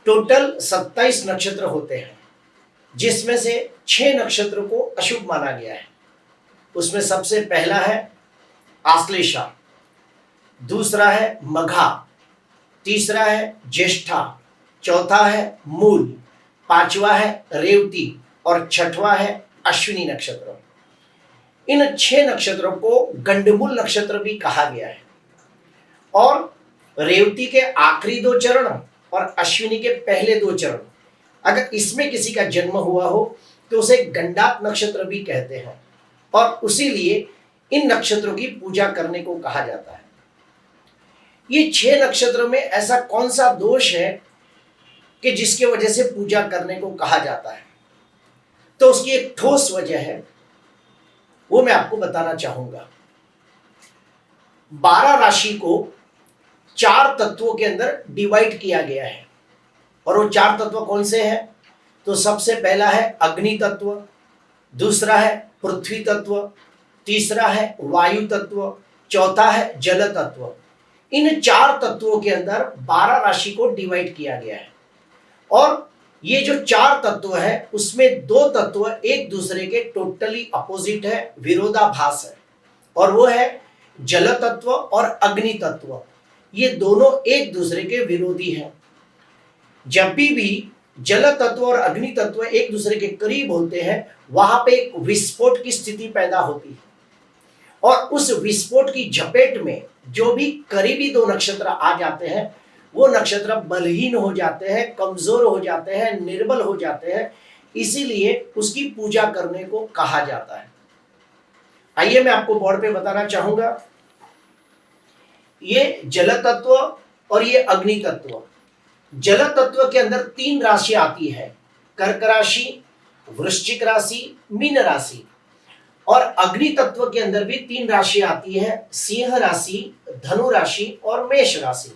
Total 27 नक्षत्र होते हैं, जिसमें से 6 नक्षत्रों को अशुभ माना गया है। उसमें सबसे पहला है आश्लेषा, दूसरा है मघा, तीसरा है ज्येष्ठा, चौथा है मूल, पांचवा है रेवती और छठवां है अश्विनी नक्षत्र। इन 6 नक्षत्रों को गंडमूल नक्षत्र भी कहा गया है और रेवती के आखिरी 2 चरण और अश्विनी के पहले 2 चरण, अगर इसमें किसी का जन्म हुआ हो तो उसे गंडात नक्षत्र भी कहते हैं और उसी लिए इन नक्षत्रों की पूजा करने को कहा जाता है। ये 6 नक्षत्रों में ऐसा कौन सा दोष है कि जिसके वजह से पूजा करने को कहा जाता है, तो उसकी एक ठोस वजह है, वो मैं आपको बताना चाहूंगा। 12 राशि को 4 तत्वों के अंदर डिवाइड किया गया है और वो 4 तत्व कौन से हैं? तो सबसे पहला है अग्नि तत्व, दूसरा है पृथ्वी तत्व, तीसरा है वायु तत्व, चौथा है जल तत्व। इन 4 तत्वों के अंदर 12 राशि को डिवाइड किया गया है और ये जो 4 तत्व है उसमें 2 तत्व एक दूसरे के टोटली अपोजिट है, विरोधाभास है, और वो है जल तत्व और अग्नि तत्व। ये दोनों एक दूसरे के विरोधी हैं। जब भी जल तत्व और अग्नि तत्व एक दूसरे के करीब होते हैं, वहां पे एक विस्फोट की स्थिति पैदा होती है और उस विस्फोट की झपेट में जो भी करीबी 2 नक्षत्र आ जाते हैं वो नक्षत्र बलहीन हो जाते हैं, कमजोर हो जाते हैं, निर्बल हो जाते हैं, इसीलिए उसकी पूजा करने को कहा जाता है। आइए मैं आपको बोर्ड पे बताना चाहूंगा। ये जल तत्व और ये अग्नि तत्व। जल तत्व के अंदर 3 राशि आती है, कर्क राशि, वृश्चिक राशि, मीन राशि। और अग्नि तत्व के अंदर भी 3 राशि आती है, सिंह राशि, धनु राशि और मेष राशि।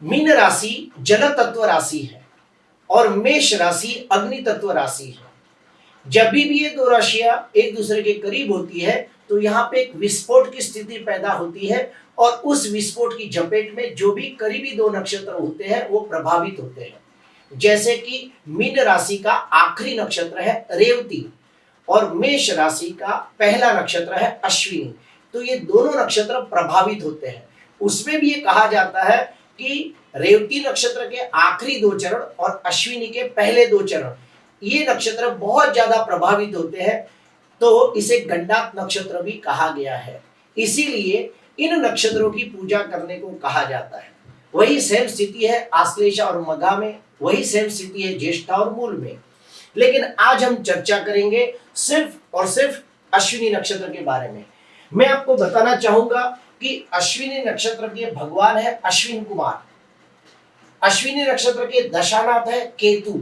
मीन राशि जल तत्व राशि है और मेष राशि अग्नि तत्व राशि है। जब भी ये 2 राशियां एक दूसरे के करीब होती है तो यहाँ पे एक विस्फोट की स्थिति पैदा होती है और उस विस्फोट की झपेट में जो भी करीबी 2 नक्षत्र होते हैं वो प्रभावित होते हैं। जैसे कि मीन राशि का आखिरी नक्षत्र है रेवती और मेष राशि का पहला नक्षत्र है अश्विनी, तो ये दोनों नक्षत्र प्रभावित होते हैं। उसमें भी ये कहा जाता है कि रेवती नक्षत्र के आखिरी 2 चरण और अश्विनी के पहले 2 चरण ये नक्षत्र बहुत ज्यादा प्रभावित होते हैं, तो इसे गंडात नक्षत्र भी कहा गया है। इसीलिए इन नक्षत्रों की पूजा करने को कहा जाता है। वही सेम स्थिति है आश्लेषा और मघा में, वही सेम स्थिति है ज्येष्ठा और मूल में। लेकिन आज हम चर्चा करेंगे सिर्फ और सिर्फ अश्विनी नक्षत्र के बारे में। मैं आपको बताना चाहूंगा कि अश्विनी नक्षत्र के भगवान है अश्विन कुमार। अश्विनी नक्षत्र के दशानाथ है केतु।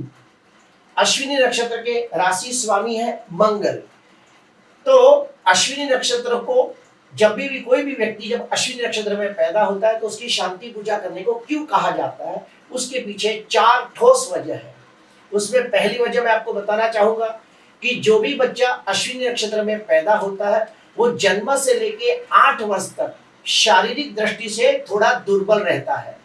अश्विनी नक्षत्र के राशि स्वामी है मंगल। तो अश्विनी नक्षत्र को जब भी कोई भी व्यक्ति जब अश्विनी नक्षत्र में पैदा होता है तो उसकी शांति पूजा करने को क्यों कहा जाता है, उसके पीछे 4 ठोस वजह है। उसमें पहली वजह मैं आपको बताना चाहूंगा कि जो भी बच्चा अश्विनी नक्षत्र में पैदा होता है वो जन्म से लेके 8 वर्ष तक शारीरिक दृष्टि से थोड़ा दुर्बल रहता है।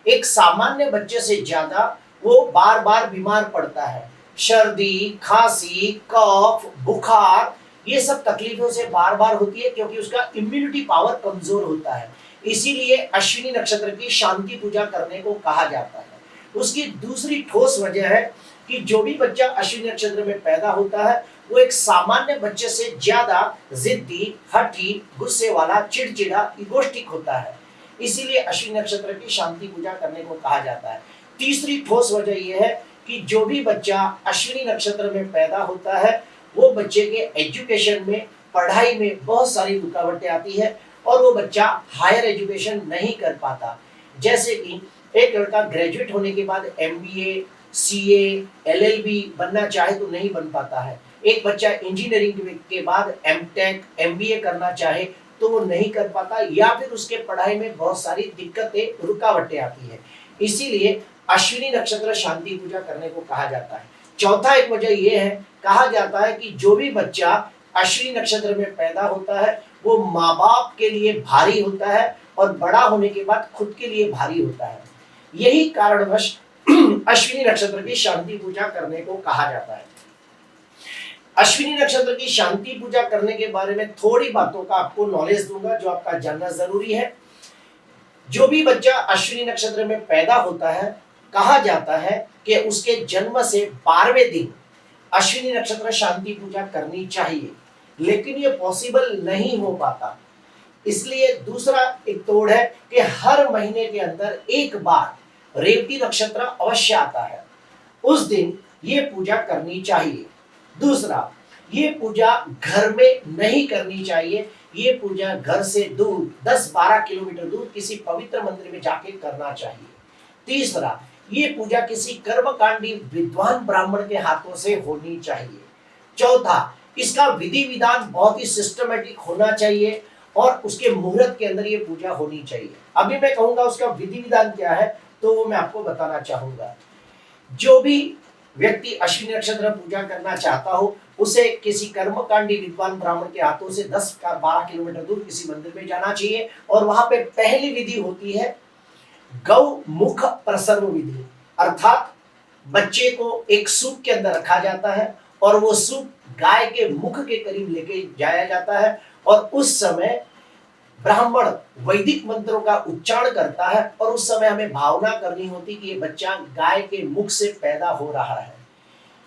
एक सामान्य बच्चे से ज्यादा वो बार बार बीमार पड़ता है। सर्दी, खांसी, कफ, बुखार, ये सब तकलीफों से बार बार होती है क्योंकि उसका इम्यूनिटी पावर कमजोर होता है। इसीलिए अश्विनी नक्षत्र की शांति पूजा करने को कहा जाता है। उसकी दूसरी ठोस वजह है कि जो भी बच्चा अश्विनी नक्षत्र में पैदा होता है वो एक सामान्य बच्चे से ज्यादा जिद्दी, हठी, गुस्से वाला, चिड़चिड़ा, इगोस्टिक होता है। इसीलिए अश्विनी नक्षत्र की शांति पूजा करने को कहा जाता है। तीसरी ठोस वजह यह है कि जो भी बच्चा अश्विनी नक्षत्र में पैदा होता है वो बच्चे के एजुकेशन में, पढ़ाई में बहुत सारी रुकावटें आती है और वो बच्चा हायर एजुकेशन नहीं कर पाता। जैसे कि एक लड़का ग्रेजुएट होने के बाद MBA, CA, LLB बनना चाहे तो नहीं बन पाता है। एक बच्चा इंजीनियरिंग के बाद MTech, MBA करना चाहे तो वो नहीं कर पाता, या फिर उसके पढ़ाई में बहुत सारी दिक्कतें, रुकावटें आती है। इसीलिए अश्विनी नक्षत्र शांति पूजा करने को कहा जाता है। चौथा एक वजह यह है, कहा जाता है कि जो भी बच्चा अश्विनी नक्षत्र में पैदा होता है वो माँ बाप के लिए भारी होता है और बड़ा होने के बाद खुद के लिए भारी होता है। यही कारणवश अश्विनी नक्षत्र की शांति पूजा करने को कहा जाता है। अश्विनी नक्षत्र की शांति पूजा करने के बारे में थोड़ी बातों का आपको नॉलेज दूंगा जो आपका जानना जरूरी है। जो भी बच्चा अश्विनी नक्षत्र में पैदा होता है, कहा जाता है कि उसके जन्म से 12वें दिन अश्विनी नक्षत्र शांति पूजा करनी चाहिए, लेकिन ये पॉसिबल नहीं हो पाता। इसलिए दूसरा एक तोड़ है कि हर महीने के अंदर एक बार रेवती नक्षत्र अवश्य आता है, उस दिन ये पूजा करनी चाहिए। दूसरा, ये पूजा घर में नहीं करनी चाहिए, ये पूजा घर से दूर 10-12 किलोमीटर दूर किसी पवित्र मंदिर में जाके करना चाहिए। तीसरा, ये पूजा किसी कर्मकांडी विद्वान ब्राह्मण के हाथों से होनी चाहिए। चौथा, इसका विधि विधान बहुत ही सिस्टमेटिक होना चाहिए और उसके मुहूर्त के अंदर ये पूजा होनी चाहिए। अभी मैं कहूंगा उसका विधि विधान क्या है, तो वो मैं आपको बताना चाहूंगा। जो भी व्यक्ति अश्विनी नक्षत्र पूजा करना चाहता हो, उसे किसी कर्मकांडी विद्वान ब्राह्मण के हाथों से 10-12 किलोमीटर दूर किसी मंदिर में जाना चाहिए और वहां पे पहली विधि होती है गौ मुख प्रसर्व विधि, अर्थात बच्चे को एक सूप के अंदर रखा जाता है और वो सूप गाय के मुख के करीब लेके जाया जाता है और उस समय ब्राह्मण वैदिक मंत्रों का उच्चारण करता है और उस समय हमें भावना करनी होती कि ये बच्चा गाय के मुख से पैदा हो रहा है।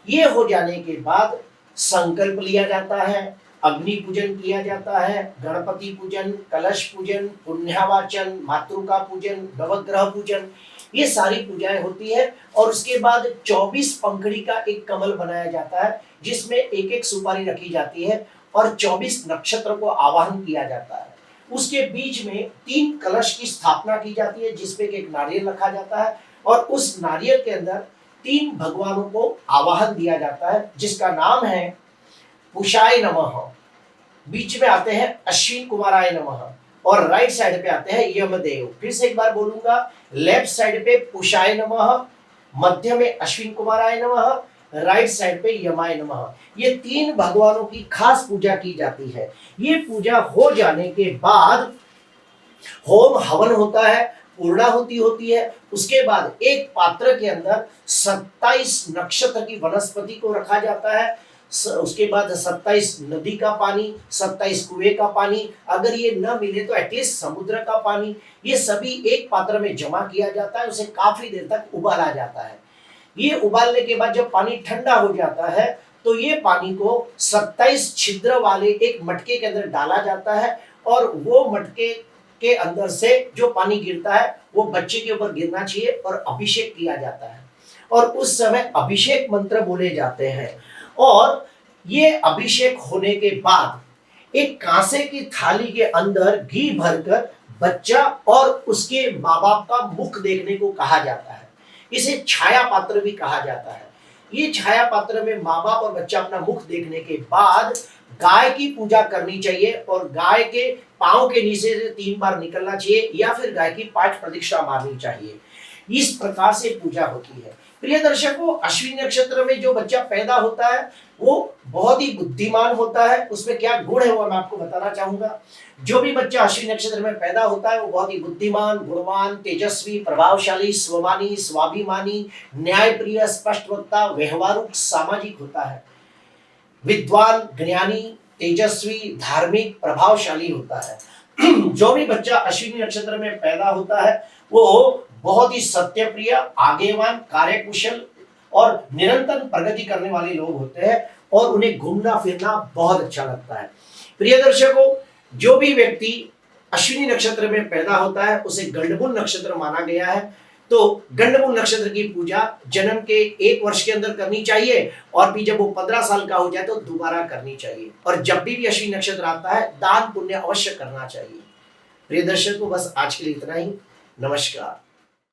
ये हो जाने के बाद संकल्प लिया जाता है, अग्नि पूजन किया जाता है, गणपति पूजन, कलश पूजन, पुण्यावाचन, मातृका पूजन, नवग्रह पूजन, ये सारी पूजाएं होती है। और उसके बाद 24 पंखड़ी का एक कमल बनाया जाता है जिसमें एक एक सुपारी रखी जाती है और 24 नक्षत्र को आवाहन किया जाता है। उसके बीच में 3 कलश की स्थापना की जाती है जिसपे एक नारियल रखा जाता है और उस नारियल के अंदर 3 भगवानों को आवाहन दिया जाता है जिसका नाम है पुषाय नमः, बीच में आते हैं अश्विन कुमाराय नमः और राइट साइड पे आते हैं यमदेव। फिर से एक बार बोलूंगा, लेफ्ट साइड पे पुषाय नमः, मध्य में अश्विन कुमाराय नमः, राइट साइड पे यमाय नमः। ये 3 भगवानों की खास पूजा की जाती है। ये पूजा हो जाने के बाद होम हवन होता है, पूर्णाहुति होती है। उसके बाद एक पात्र के अंदर 27 नक्षत्र की वनस्पति को रखा जाता है। उसके बाद 27 नदी का पानी, 27 कुएं का पानी, अगर ये न मिले तो एटलीस्ट समुद्र का पानी, ये सभी एक पात्र में जमा किया जाता है। उसे काफी देर तक उबाला जाता है। ये उबालने के बाद जब पानी ठंडा हो जाता है तो ये पानी को 27 छिद्र वाले एक मटके के अंदर डाला जाता है और वो मटके के अंदर से जो पानी गिरता है वो बच्चे के ऊपर गिरना चाहिए और अभिषेक किया जाता है और उस समय अभिषेक मंत्र बोले जाते हैं। और ये अभिषेक होने के बाद एक कांसे की थाली के अंदर घी भरकर बच्चा और उसके माँ बाप का मुख देखने को कहा जाता है। इसे छाया पात्र भी कहा जाता है। ये छाया पात्र में माँ बाप और बच्चा अपना मुख देखने के बाद गाय की पूजा करनी चाहिए और गाय के पांव के नीचे से 3 बार निकलना चाहिए या फिर गाय की 5 प्रदक्षिणा मारनी चाहिए। इस प्रकार से पूजा होती है। प्रिय दर्शकों, अश्विनी नक्षत्र में जो बच्चा पैदा होता है वो बहुत ही बुद्धिमान होता है। उसमें क्या गुण है वो मैं आपको बताना चाहूंगा। जो भी बच्चा अश्विनी नक्षत्र में पैदा होता है वो बहुत ही बुद्धिमान, गुणवान, तेजस्वी, प्रभावशाली, स्वाभिमानी, स्वाभिमानी, न्यायप्रिय, स्पष्टवक्ता, व्यवहारुक, सामाजिक होता है। विद्वान, ज्ञानी, तेजस्वी, धार्मिक, प्रभावशाली होता है। जो भी बच्चा अश्विनी नक्षत्र में पैदा होता है वो बहुत ही सत्यप्रिय, आगेवान, कार्यकुशल और निरंतर प्रगति करने वाले लोग होते हैं और उन्हें घूमना फिरना बहुत अच्छा लगता है। प्रिय दर्शकों, जो भी व्यक्ति अश्विनी नक्षत्र में पैदा होता है उसे गंडमूल नक्षत्र माना गया है। तो गंडमूल नक्षत्र की पूजा जन्म के 1 वर्ष के अंदर करनी चाहिए और भी जब वो 15 साल का हो जाए तो दोबारा करनी चाहिए। और जब भी अश्विनी नक्षत्र आता है दान पुण्य अवश्य करना चाहिए। प्रिय दर्शकों, बस आज के लिए इतना ही। नमस्कार।